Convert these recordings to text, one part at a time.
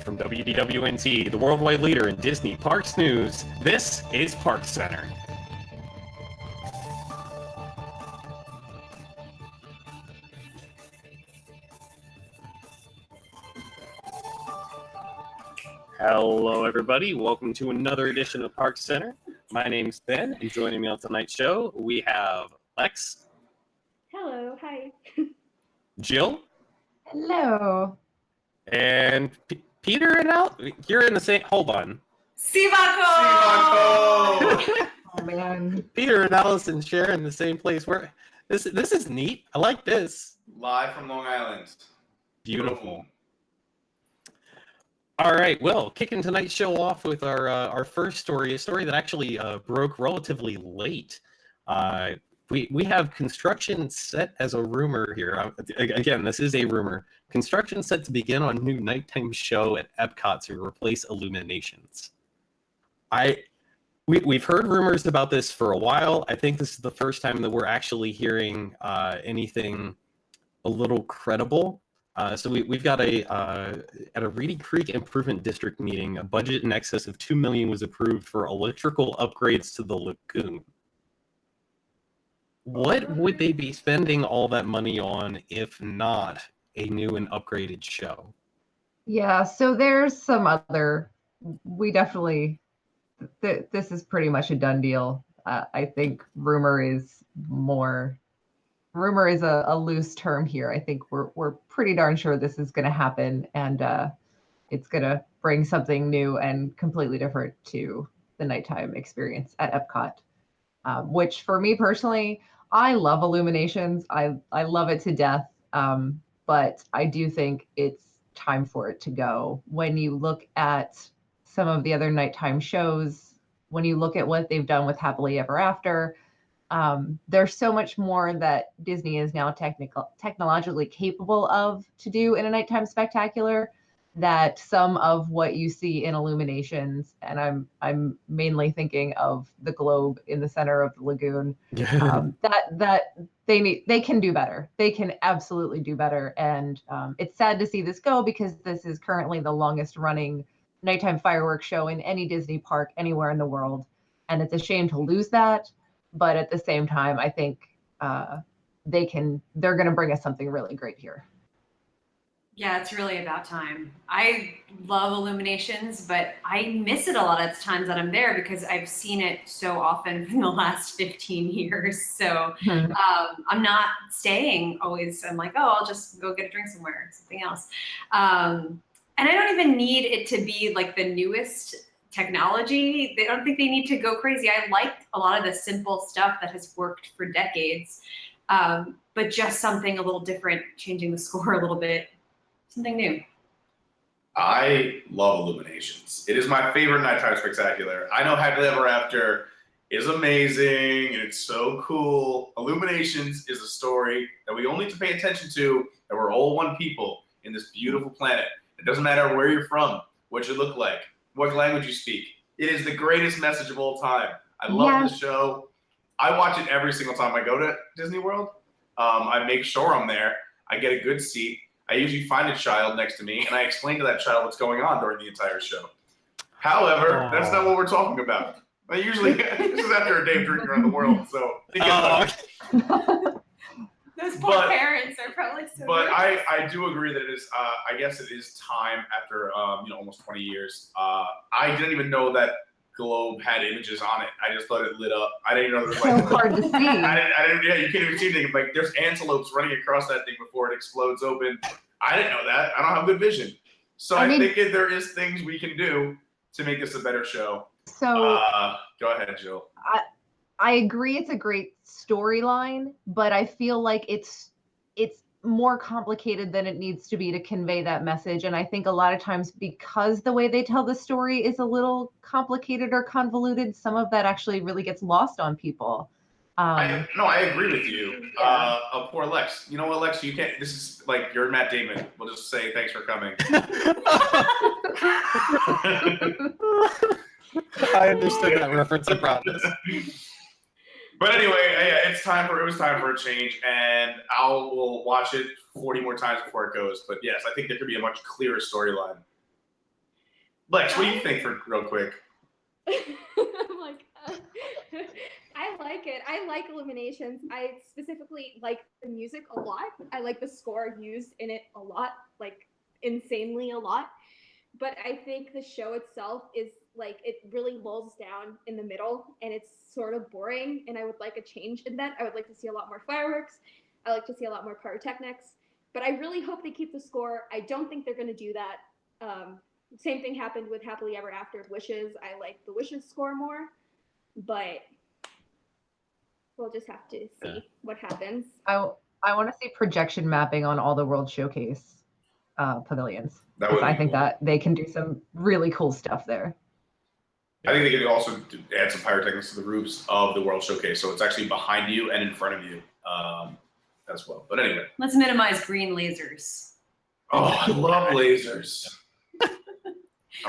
from WDWNT, the worldwide leader in Disney Parks News, this is ParksCenter. Hello, everybody. Welcome to another edition of ParksCenter. My name's Ben, and joining me on tonight's show, we have Lex. Hello, hi. Jill. Hello. And Peter and Al. You're in the same. Hold on. Sivako! Oh man. Peter and Allison share in the same place. This is neat. I like this. Live from Long Island. Beautiful. All right, well, kicking tonight's show off with our first story, a story that actually broke relatively late. We have construction set as a rumor here. Again, this is a rumor. Construction set to begin on new nighttime show at Epcot to replace Illuminations. We've heard rumors about this for a while. I think this is the first time that we're actually hearing anything a little credible. So we've got at a Reedy Creek Improvement District meeting, a budget in excess of $2 million was approved for electrical upgrades to the lagoon. What would they be spending all that money on if not a new and upgraded show? Yeah, so there's some other. We definitely. This is pretty much a done deal. I think rumor is a loose term here. I think we're pretty darn sure this is going to happen, and it's going to bring something new and completely different to the nighttime experience at Epcot. Which for me personally, I love Illuminations. I love it to death. But I do think it's time for it to go. When you look at some of the other nighttime shows, when you look at what they've done with Happily Ever After, there's so much more that Disney is now technologically capable of to do in a nighttime spectacular, that some of what you see in Illuminations, and I'm mainly thinking of the globe in the center of the lagoon, that they can do better. They can absolutely do better, and it's sad to see this go because this is currently the longest running nighttime fireworks show in any Disney park anywhere in the world, and it's a shame to lose that. But at the same time, I think they're going to bring us something really great here. Yeah, it's really about time. I love Illuminations, but I miss it a lot of times that I'm there because I've seen it so often in the last 15 years. So I'm not staying always. I'm like, oh, I'll just go get a drink somewhere, something else. And I don't even need it to be like the newest technology. I don't think they need to go crazy. I like a lot of the simple stuff that has worked for decades, but just something a little different, changing the score a little bit, something new. I love Illuminations. It is my favorite nighttime spectacular. I know Happily Ever After is amazing and it's so cool. Illuminations is a story that we all need to pay attention to, that we're all one people in this beautiful planet. It doesn't matter where you're from, what you look like, what language you speak. It is the greatest message of all time. I love this show. I watch it every single time I go to Disney World. I make sure I'm there. I get a good seat. I usually find a child next to me, and I explain to that child what's going on during the entire show. However, that's not what we're talking about. I usually, this is after a day of drinking around the world, so. Those poor parents are probably so. But I do agree that it is. I guess it is time after almost 20 years. I didn't even know that globe had images on it. I just thought it lit up. I didn't know there was like. So hard to see. I didn't. Yeah, you can't even see anything. Like there's antelopes running across that thing before it explodes open. I didn't know that. I don't have good vision. So I think there is things we can do to make this a better show. So go ahead, Jill. I agree it's a great storyline, but I feel like it's more complicated than it needs to be to convey that message. And I think a lot of times because the way they tell the story is a little complicated or convoluted, some of that actually really gets lost on people. I agree with you. Poor Lex. You know what, Lex? You can't. This is like you're Matt Damon. We'll just say thanks for coming. I understood that reference. I promise. But anyway, yeah, it was time for a change, and we'll watch it 40 more times before it goes. But yes, I think there could be a much clearer storyline. Lex, what do you think for real quick? I'm like, I like it. I like Illuminations. I specifically like the music a lot. I like the score used in it a lot, like insanely a lot. But I think the show itself is like, it really lulls down in the middle and it's sort of boring. And I would like a change in that. I would like to see a lot more fireworks. I like to see a lot more pyrotechnics. But I really hope they keep the score. I don't think they're going to do that. Same thing happened with Happily Ever After Wishes. I like the Wishes score more, but we'll just have to see what happens. I want to see projection mapping on all the World Showcase pavilions. That would I be think cool. that they can do some really cool stuff there. I think they could also add some pyrotechnics to the roofs of the World Showcase, so it's actually behind you and in front of you as well. But anyway. Let's minimize green lasers. Oh, I love lasers.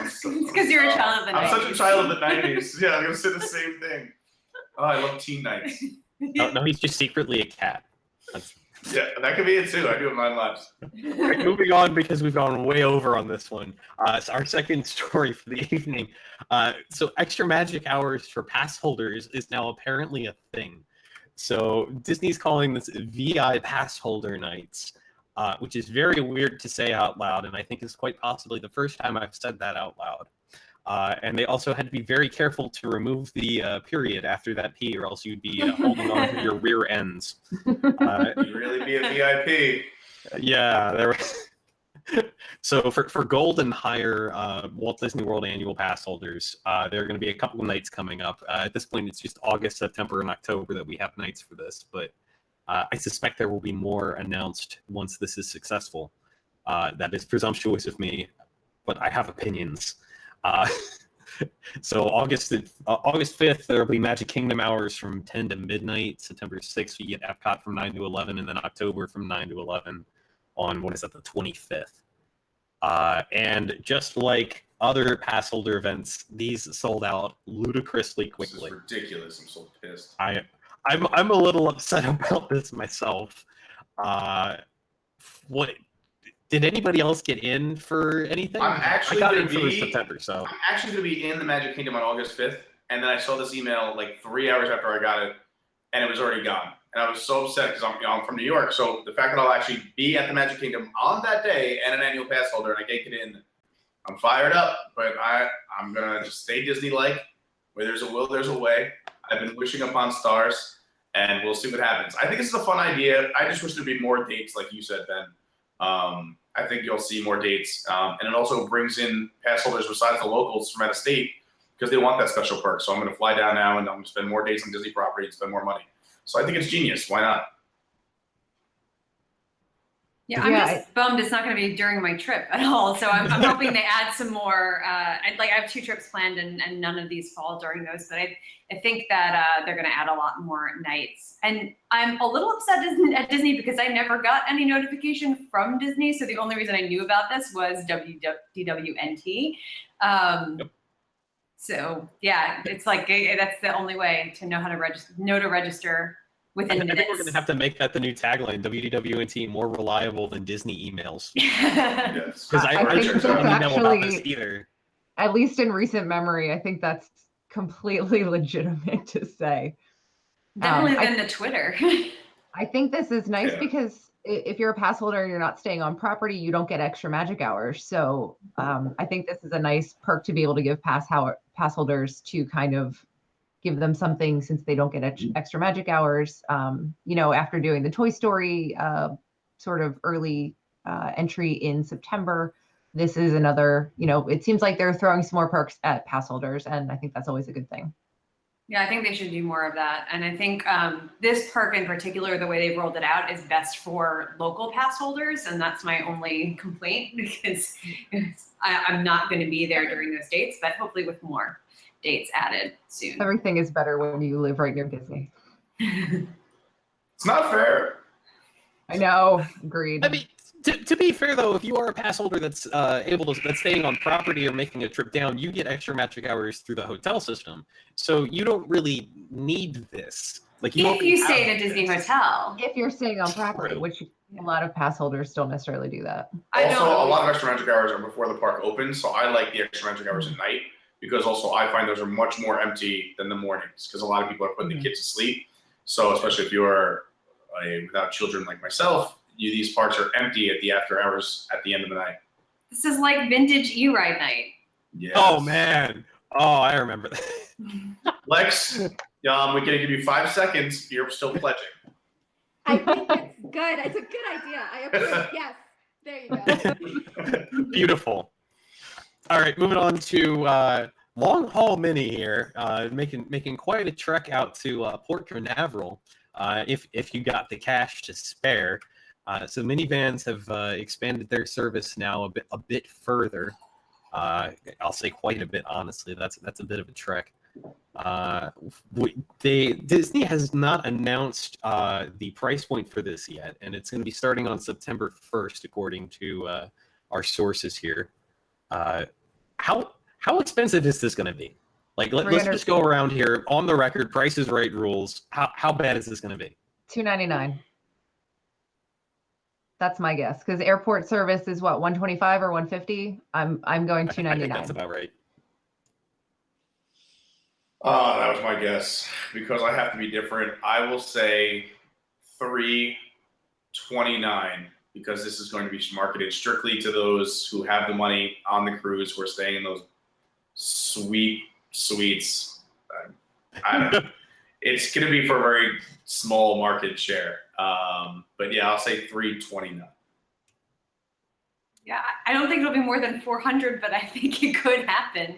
It's because you're a child of the 90s. I'm such a child of the 90s. Yeah, I'm going to say the same thing. Oh, I love teen nights. No, he's just secretly a cat. Yeah, that could be it too. I do have 9 lives. Right, moving on because we've gone way over on this one. It's our second story for the evening. So extra magic hours for pass holders is now apparently a thing. So Disney's calling this V.I.Passholder Nights, which is very weird to say out loud, and I think is quite possibly the first time I've said that out loud. And they also had to be very careful to remove the period after that P, or else you'd be holding on to your rear ends. You'd really be a VIP. Yeah, there was. So for gold and higher Walt Disney World annual pass holders, there are going to be a couple of nights coming up. At this point, it's just August, September, and October that we have nights for this, but I suspect there will be more announced once this is successful. That is presumptuous of me, but I have opinions. So August 5th, there will be Magic Kingdom hours from 10 to midnight. September 6th, you get Epcot from 9 to 11, and then October from 9 to 11 on, what is that, the 25th. And just like other pass holder events, these sold out ludicrously quickly. This is ridiculous. I'm so pissed. I'm a little upset about this myself. What did anybody else get in for anything? I'm actually I got gonna in for be- September, so I'm actually going to be in the Magic Kingdom on August 5th, and then I saw this email like 3 hours after I got it, and it was already gone. And I was so upset because I'm from New York, so the fact that I'll actually be at the Magic Kingdom on that day and an annual pass holder, and I can't get in, I'm fired up. But I'm gonna just stay Disney-like. Where there's a will, there's a way. I've been wishing upon stars, and we'll see what happens. I think this is a fun idea. I just wish there'd be more dates, like you said, Ben. I think you'll see more dates, and it also brings in pass holders besides the locals from out of state because they want that special perk. So I'm going to fly down now and I'm going to spend more days on Disney property and spend more money. So I think it's genius. Why not? Yeah, I'm just bummed it's not going to be during my trip at all. So I'm hoping they add some more. I have 2 trips planned, and none of these fall during those. But I think that they're going to add a lot more nights. And I'm a little upset at Disney because I never got any notification from Disney. So the only reason I knew about this was DWNT. Yep. So yeah, it's like that's the only way to know how to register. Within minutes. I think we're going to have to make that the new tagline: WDWNT more reliable than Disney emails. Yes. Because I think just that's don't know about this actually- either. At least in recent memory, I think that's completely legitimate to say. Definitely than the Twitter. I think this is nice Yeah. because if you're a pass holder and you're not staying on property, you don't get extra magic hours. So I think this is a nice perk to be able to give pass holders to kind of give them something since they don't get extra magic hours. After doing the Toy Story sort of early entry in September, this is another, it seems like they're throwing some more perks at pass holders, and I think that's always a good thing. Yeah, I think they should do more of that. And I think this perk in particular, the way they've rolled it out, is best for local pass holders. And that's my only complaint because I'm not going to be there during those dates, but hopefully with more dates added soon. Everything is better when you live right near Disney. It's not fair. I know, agreed. I mean, to be fair though, if you are a pass holder that's that's staying on property or making a trip down, you get extra magic hours through the hotel system. So you don't really need this. Like If you stay in a Disney hotel. If you're staying on property, True. which A lot of pass holders don't necessarily do that. Also, a lot of extra magic hours are before the park opens, so I like the extra magic hours at night because also I find those are much more empty than the mornings because a lot of people are putting the kids to sleep. So especially if you're without children like myself, these parks are empty at the after hours at the end of the night. This is like vintage E-Ride night. Yes. Oh man. Oh, I remember that. Lex, we're gonna give you 5 seconds. You're still pledging. I think it's good. It's a good idea. I approve. Yes. There you go. Beautiful. All right, moving on to long haul Minnie here, making quite a trek out to Port Canaveral, if you got the cash to spare. So Minnie Vans have expanded their service now a bit further. I'll say quite a bit, honestly. That's a bit of a trek. Disney has not announced the price point for this yet, and it's going to be starting on September 1st, according to our sources here. How expensive is this going to be? Like, let's just go around here on the record. Price is Right rules. How bad is this going to be? $299. That's my guess, because airport service is what, $125 or $150. I'm going $299. I think that's about right. That was my guess because I have to be different. I will say $329 because this is going to be marketed strictly to those who have the money on the cruise who are staying in those sweet suites. I don't know. It's going to be for a very small market share. But yeah, I'll say $329. Yeah, I don't think it'll be more than 400, but I think it could happen.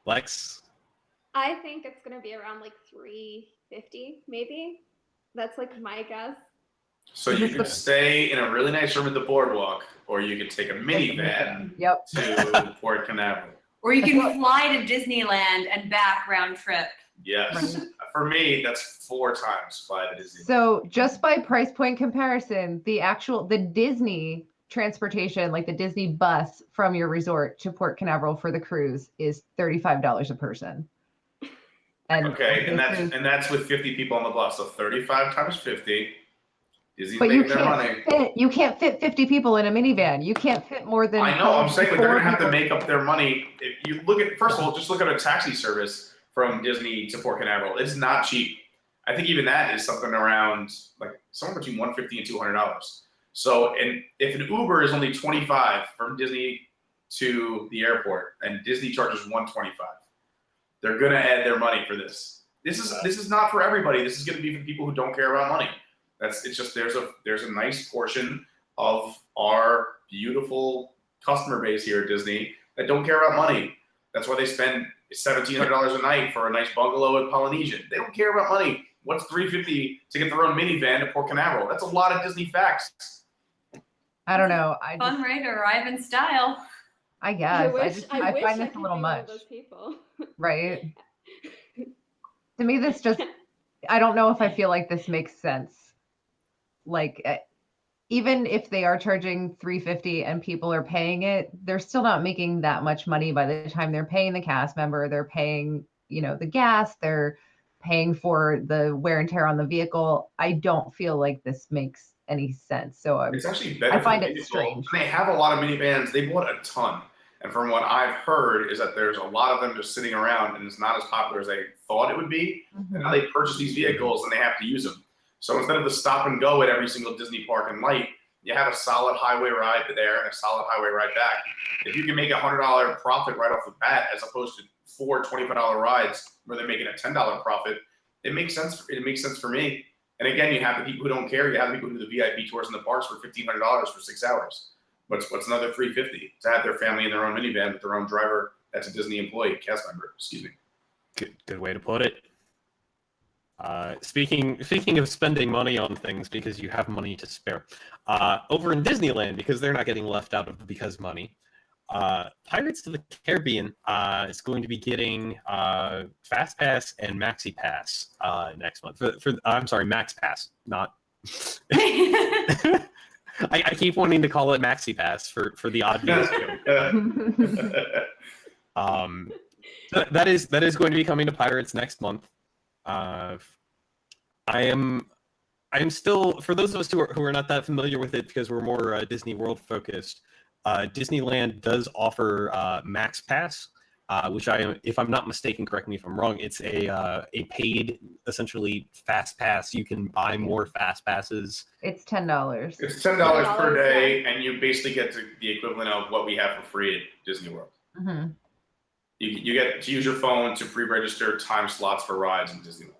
Lex? I think it's gonna be around like $350, maybe. That's like my guess. So you could stay in a really nice room at the boardwalk, or you could take a minivan to Port Canaveral. Or you can fly to Disneyland and back round trip. Yes. For me, that's 4 times fly to Disneyland. So just by price point comparison, the Disney transportation, like the Disney bus from your resort to Port Canaveral for the cruise, is $35 a person. And that's with 50 people on the bus. So 35 times 50. Disney's making their money. You can't fit 50 people in a minivan. You can't fit more than. I know. I'm saying, but they're gonna have to make up their money. If you look at, first of all, just look at a taxi service from Disney to Port Canaveral. It's not cheap. I think even that is something around like somewhere between $150 and $200. So, and if an Uber is only $25 from Disney to the airport, and Disney charges $125, they're gonna add their money for this. This is not for everybody. This is gonna be for people who don't care about money. It's just there's a nice portion of our beautiful customer base here at Disney that don't care about money. That's why they spend $1,700 a night for a nice bungalow at Polynesian. They don't care about money. What's $350 to get their own minivan to Port Canaveral? That's a lot of Disney facts. I don't know. Fun, right? Arrive in style. I guess. I wish find I this a could little be one much. of those people. Right? To me, this just, I don't know if I feel like this makes sense. Like, even if they are charging $350 and people are paying it, they're still not making that much money by the time they're paying the cast member. They're paying, the gas. They're paying for the wear and tear on the vehicle. I don't feel like this makes any sense. So it's actually better. I find it strange. They have a lot of minivans. They bought a ton. And from what I've heard is that there's a lot of them just sitting around and it's not as popular as they thought it would be. Mm-hmm. And now they purchase these vehicles and they have to use them. So instead of the stop and go at every single Disney park and light, you have a solid highway ride there and a solid highway ride back. If you can make a $100 profit right off the bat, as opposed to 4 $25 rides where they're making a $10 profit, it makes sense. It makes sense for me. And again, you have the people who don't care. You have the people who do the VIP tours in the parks for $1,500 for 6 hours. What's another $350 to have their family in their own minivan with their own driver? That's a Disney employee, cast member. Excuse me. Good way to put it. Speaking of spending money on things because you have money to spare, over in Disneyland, because they're not getting left out of the because money, Pirates of the Caribbean is going to be getting Fast Pass and Maxi Pass next month. I'm sorry, Max Pass, not. I keep wanting to call it Maxi Pass for the obvious joke. That is going to be coming to Pirates next month. I am I'm still, for those of us who are not that familiar with it because we're more Disney World focused, Disneyland does offer Max Pass, which if I'm not mistaken, correct me if I'm wrong, it's a paid, essentially fast pass. You can buy more fast passes. It's $10. It's $10 per day, and you basically get the equivalent of what we have for free at Disney World. Mm-hmm. You get to use your phone to pre-register time slots for rides in Disney World.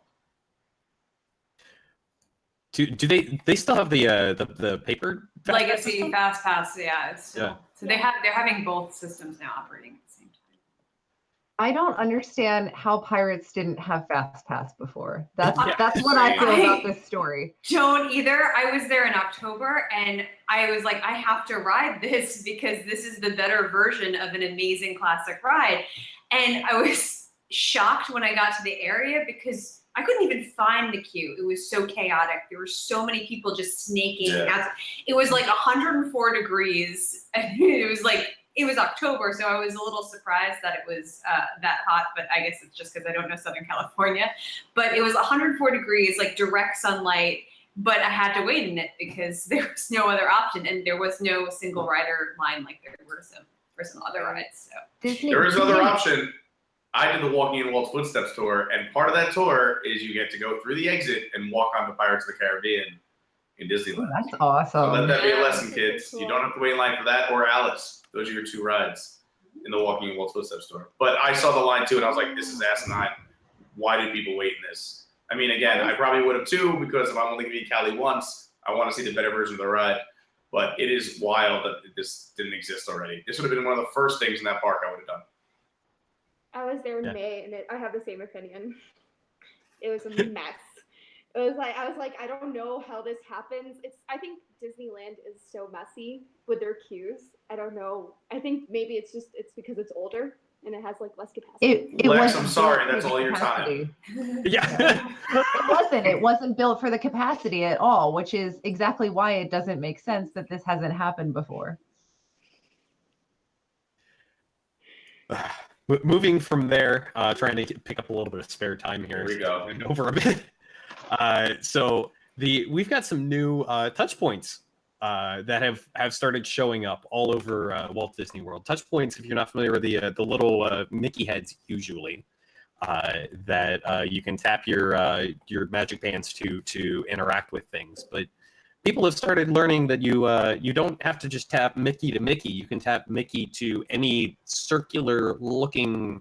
Do they still have the paper Legacy Fast Pass? Yeah, it's still. Yeah. So they're having both systems now operating at the same time. I don't understand how pirates didn't have Fast Pass before. That's what I I feel about this story. Don't either. I was there in October and I was like, I have to ride this because this is the better version of an amazing classic ride. And I was shocked when I got to the area because I couldn't even find the queue. It was so chaotic. There were so many people just snaking out. It was like 104 degrees. And it was October, so I was a little surprised that it was that hot, but I guess it's just because I don't know Southern California. But it was 104 degrees, like direct sunlight, but I had to wait in it because there was no other option, and there was no single rider line like there were for some other rides. So there is another option. I did the Walking in Walt's Footsteps tour, and part of that tour is you get to go through the exit and walk on the Pirates of the Caribbean in Disneyland. That's awesome. So let that be a lesson, kids. You don't have to wait in line for that or Alice. Those are your two rides in the Walking in Walt's Footsteps tour. But I saw the line too, and I was like, this is asinine. Why do people wait in this? I mean, again, I probably would have too, because if I'm only going to be Cali once, I want to see the better version of the ride. But it is wild that this didn't exist already. This would have been one of the first things in that park I would have done. I was there in May, and I have the same opinion. It was a mess. It was like, I was like, I don't know how this happens. I think Disneyland is so messy with their queues. I don't know. I think maybe it's because it's older and it has like less capacity. Lex, I'm sorry, that's all your time. Yeah. It wasn't built for the capacity at all, which is exactly why it doesn't make sense that this hasn't happened before. Moving from there, trying to pick up a little bit of spare time here. Here we go. Over a bit. So we've got some new touch points that have started showing up all over Walt Disney World. Touch points, if you're not familiar with the little Mickey heads, usually that you can tap your magic bands to interact with things. But people have started learning that you don't have to just tap Mickey to Mickey. You can tap Mickey to any circular looking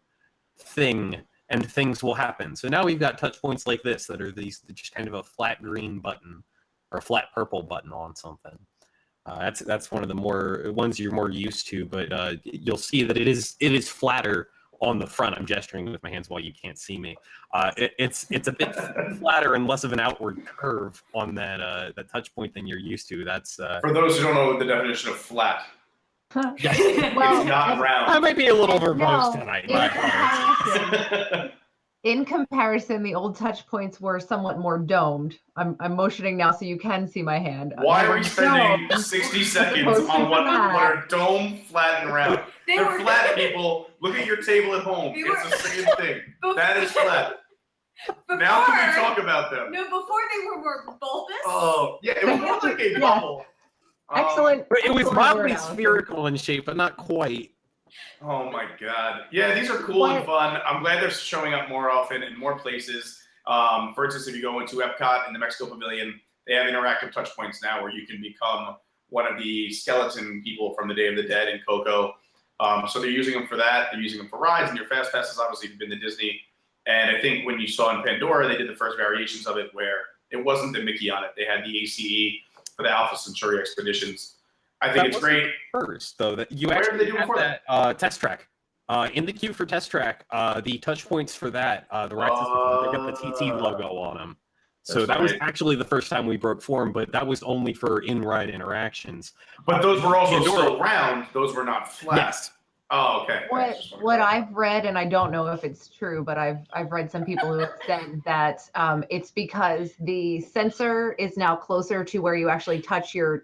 thing, and things will happen. So now we've got touch points like this that are these just kind of a flat green button or a flat purple button on something. That's one of the ones you're more used to, but you'll see that it is flatter on the front. I'm gesturing with my hands while you can't see me. It's a bit flatter and less of an outward curve on that touch point than you're used to. That's for those who don't know the definition of flat. Well, it's not round. I might be a little verbose tonight. In comparison, the old touch points were somewhat more domed. I'm motioning now so you can see my hand. Why are we spending 60 seconds on what are dome, flat, and round? They're flat, people. Look at your table at home. It's the same thing. That is flat. Now can we talk about them? No, before they were more bulbous. Oh, yeah, it was more like a bubble. Excellent. It was mildly spherical in shape, but not quite. Oh my God. Yeah, these are cool and fun. I'm glad they're showing up more often in more places. For instance, if you go into Epcot in the Mexico Pavilion, they have interactive touch points now where you can become one of the skeleton people from the Day of the Dead in Coco. So they're using them for that. They're using them for rides, and your fast passes obviously have been to Disney. And I think when you saw in Pandora, they did the first variations of it where it wasn't the Mickey on it. They had the ACE for the Alpha Centauri expeditions. I think it's great. First, though, that you actually have that test track. In the queue for test track, the touch points for that, the ride system, they got the TT logo on them. So that was actually the first time we broke form, but that was only for in-ride interactions. But those were also still round. Those were not flat. Yes. Oh, okay. What I've read, and I don't know if it's true, but I've read some people who have said that it's because the sensor is now closer to where you actually touch your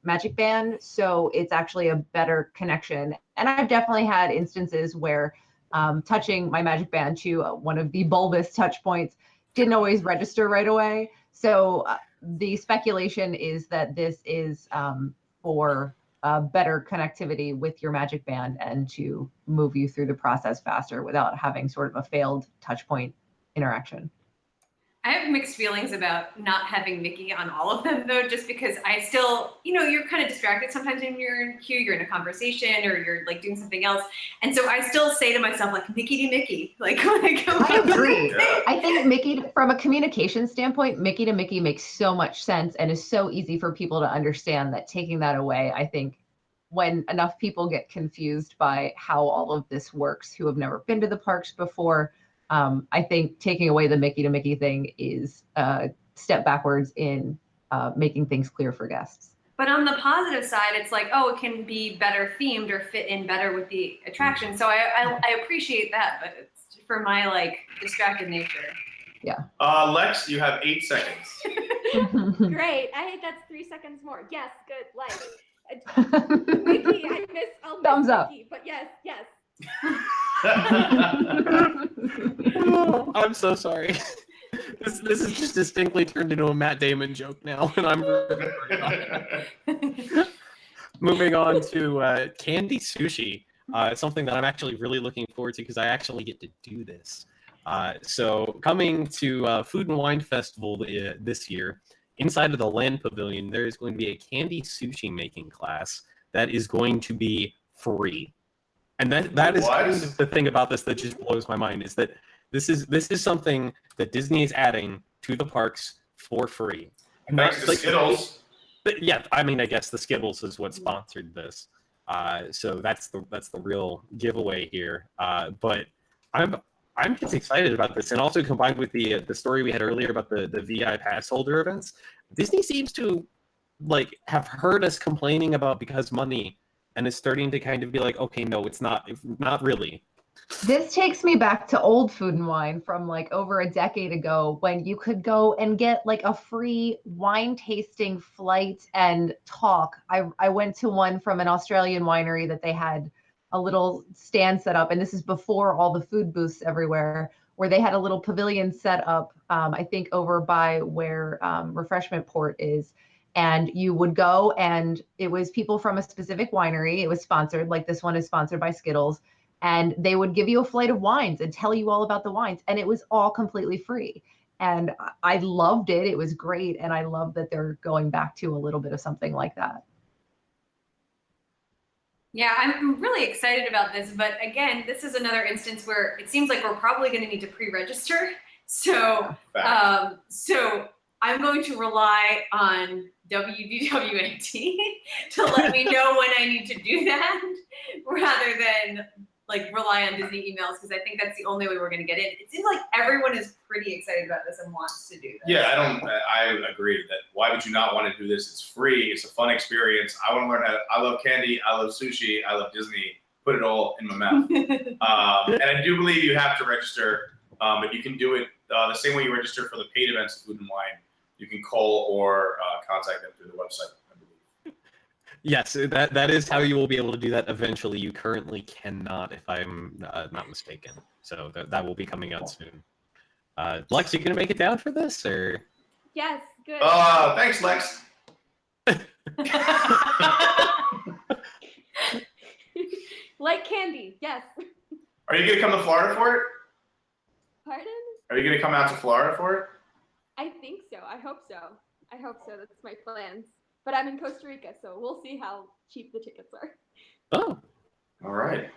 magic band, so it's actually a better connection. And I've definitely had instances where touching my magic band to one of the bulbous touch points didn't always register right away. So the speculation is that this is for better connectivity with your Magic Band and to move you through the process faster without having sort of a failed touch point interaction. I have mixed feelings about not having Mickey on all of them though, just because I still, you're kind of distracted sometimes when you're in queue, you're in a conversation or you're like doing something else. And so I still say to myself, like, Mickey to Mickey. I agree. I think Mickey, from a communication standpoint, Mickey to Mickey makes so much sense and is so easy for people to understand that taking that away, I think when enough people get confused by how all of this works who have never been to the parks before, I think taking away the Mickey to Mickey thing is a step backwards in making things clear for guests. But on the positive side, it's like, oh, it can be better themed or fit in better with the attraction. So I appreciate that, but it's for my distracted nature. Yeah. Lex, you have 8 seconds. Great. That's 3 seconds more. Yes, good. Mickey, I'll miss Thumbs up. Mickey, but yes. Oh, I'm so sorry. This is just distinctly turned into a Matt Damon joke now, and I'm really moving on to candy sushi. Something that I'm actually really looking forward to because I actually get to do this. So coming to Food and Wine Festival this year, inside of the Land Pavilion, there is going to be a candy sushi making class that is going to be free. And that is kind of the thing about this that just blows my mind, is that this is something that Disney is adding to the parks for free. And thanks to Skittles. Yeah, I mean, I guess the Skittles is what sponsored this. So that's the real giveaway here. But I'm just excited about this, and also combined with the story we had earlier about the V.I.Passholder events, Disney seems to have heard us complaining about because money, and is starting to kind of be like, okay, no, it's not really. This takes me back to old Food and Wine from over a decade ago, when you could go and get a free wine tasting flight and talk. I went to one from an Australian winery that they had a little stand set up, and this is before all the food booths everywhere, where they had a little pavilion set up, I think over by where Refreshment Port is. And you would go, and it was people from a specific winery. It was sponsored, like this one is sponsored by Skittles. And they would give you a flight of wines and tell you all about the wines. And it was all completely free. And I loved it. It was great. And I love that they're going back to a little bit of something like that. Yeah, I'm really excited about this. But again, this is another instance where it seems like we're probably going to need to pre-register. So, I'm going to rely on WDWNT to let me know when I need to do that, rather than rely on Disney emails, because I think that's the only way we're going to get in. It seems like everyone is pretty excited about this and wants to do this. Yeah, I agree that why would you not want to do this? It's free. It's a fun experience. I want to learn I love candy. I love sushi. I love Disney. Put it all in my mouth. And I do believe you have to register, but you can do it the same way you register for the paid events of Food and Wine. You can call or contact them through the website, I believe. Yes, that is how you will be able to do that eventually. You currently cannot, if I'm not mistaken. So that will be coming out soon. Lex, you gonna make it down for this, or? Yes, good. Thanks, Lex. Like candy, yes. Are you gonna come to Florida for it? Pardon? Are you gonna come out to Florida for it? I think so. I hope so. That's my plans. But I'm in Costa Rica, so we'll see how cheap the tickets are. Oh, all right.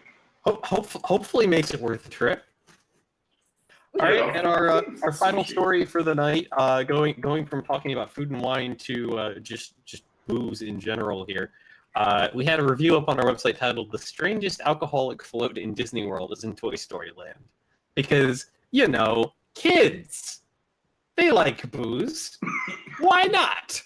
Hopefully makes it worth the trip. All right, and our final story for the night, going from talking about food and wine to just booze in general here. We had a review up on our website titled "The Strangest Alcoholic Float in Disney World is in Toy Story Land," because kids. They like booze. Why not?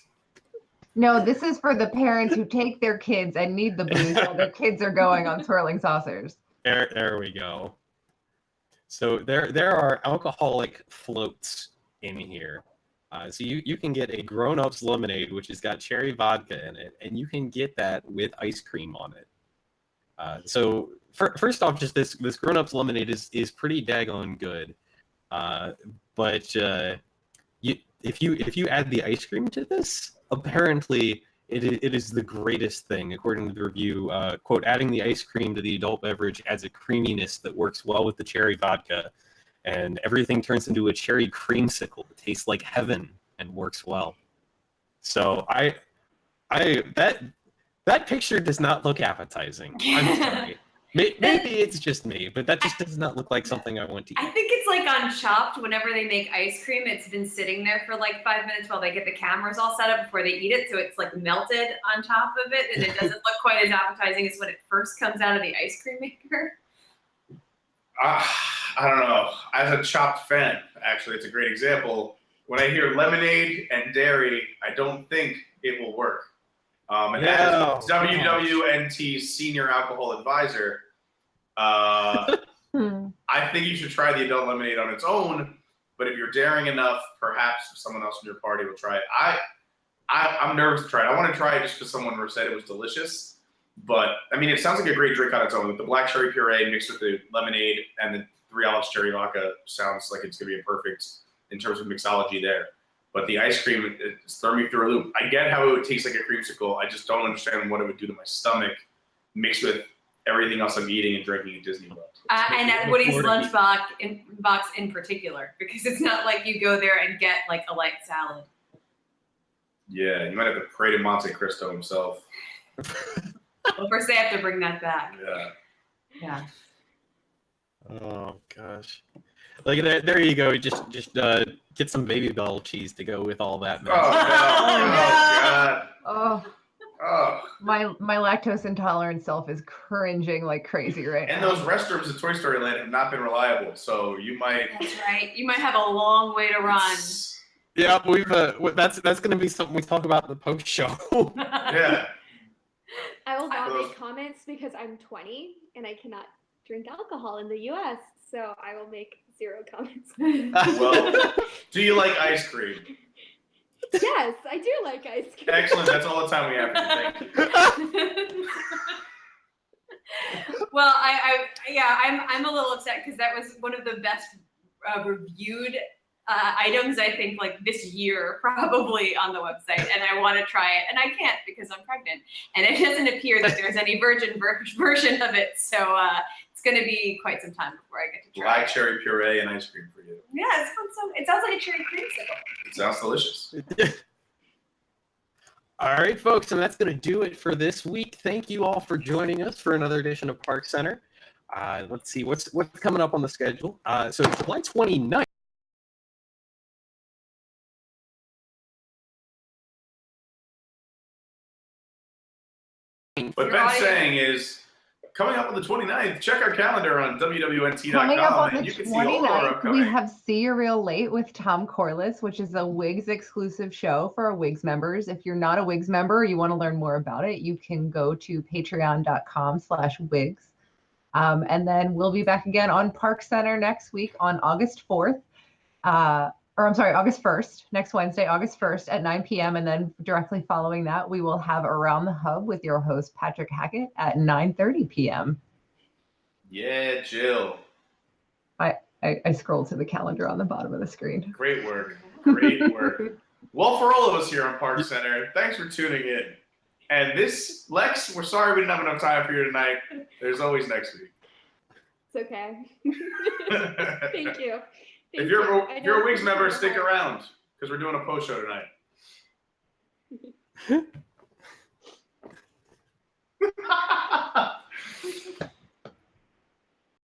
No, this is for the parents who take their kids and need the booze while their kids are going on swirling saucers. There we go. So there are alcoholic floats in here. So you can get a grown-ups lemonade, which has got cherry vodka in it, and you can get that with ice cream on it. So first off, just this grown-ups lemonade is pretty daggone good. But if you add the ice cream to this, apparently it is the greatest thing, according to the review. Quote, adding the ice cream to the adult beverage adds a creaminess that works well with the cherry vodka, and everything turns into a cherry creamsicle. It tastes like heaven and works well. So that picture does not look appetizing. I'm sorry. Maybe it's just me, but that just does not look like something I want to eat. I think it's like on Chopped, whenever they make ice cream, it's been sitting there for like 5 minutes while they get the cameras all set up before they eat it. So it's like melted on top of it, and it doesn't look quite as appetizing as when it first comes out of the ice cream maker. I don't know. As a Chopped fan, actually, it's a great example. When I hear lemonade and dairy, I don't think it will work. And as WWNT's senior alcohol advisor, I think you should try the adult lemonade on its own. But if you're daring enough, perhaps someone else in your party will try it. I'm nervous to try it. I want to try it just because someone said it was delicious. But I mean, it sounds like a great drink on its own. With the black cherry puree mixed with the lemonade and the 3 Olives cherry vodka, sounds like it's gonna be a perfect in terms of mixology there. But the ice cream, it's throwing me through a loop. I get how it would taste like a creamsicle. I just don't understand what it would do to my stomach mixed with everything else I'm eating and drinking at Disney World. And at Woody's lunchbox in particular, because it's not like you go there and get like a light salad. Yeah, you might have to pray to Monte Cristo himself. Well, first they have to bring that back. Yeah. Yeah. Oh gosh. Like there you go. Just get some Baby Bell cheese to go with all that. Oh, no. God. Oh, my lactose intolerant self is cringing like crazy right And now. those restrooms at Toy Story Land have not been reliable, so you might. That's right. You might have a long way to run. Yeah, that's going to be something we talk about in the post show. Yeah. I will not make comments because I'm 20 and I cannot drink alcohol in the U.S., so I will make 0 comments. Well, do you like ice cream? Yes, I do like ice cream. Excellent. That's all the time we have for you. Thank you. Well, I'm a little upset because that was one of the best reviewed items, I think, like this year, probably on the website, and I want to try it, and I can't because I'm pregnant, and it doesn't appear that there's any virgin version of it, so it's going to be quite some time before I get to try Black cherry puree and ice cream for you. Yeah, it sounds like a cherry creamsicle. It sounds delicious. All right, folks, and that's going to do it for this week. Thank you all for joining us for another edition of ParksCenter. Let's see what's coming up on the schedule. So July 29th. What Ben's saying is, coming up on the 29th, check our calendar on wwnt.com. Coming up on the and you can see all of our 29th, upcoming. we have See You Real Late with Tom Corliss, which is a Wigs exclusive show for our Wigs members. If you're not a Wigs member, or you want to learn more about it, you can go to patreon.com/wigs. And then we'll be back again on ParksCenter next week on August 4th. August 1st, next Wednesday, August 1st at 9 p.m. And then directly following that, we will have Around the Hub with your host, Patrick Hackett, at 9:30 p.m. Yeah, Jill. I scrolled to the calendar on the bottom of the screen. Great work. Great work. Well, for all of us here on ParksCenter, thanks for tuning in. And this, Lex, we're sorry we didn't have enough time for you tonight. There's always next week. It's okay. Thank you. If you're a Wigs member, stick around because we're doing a post show tonight.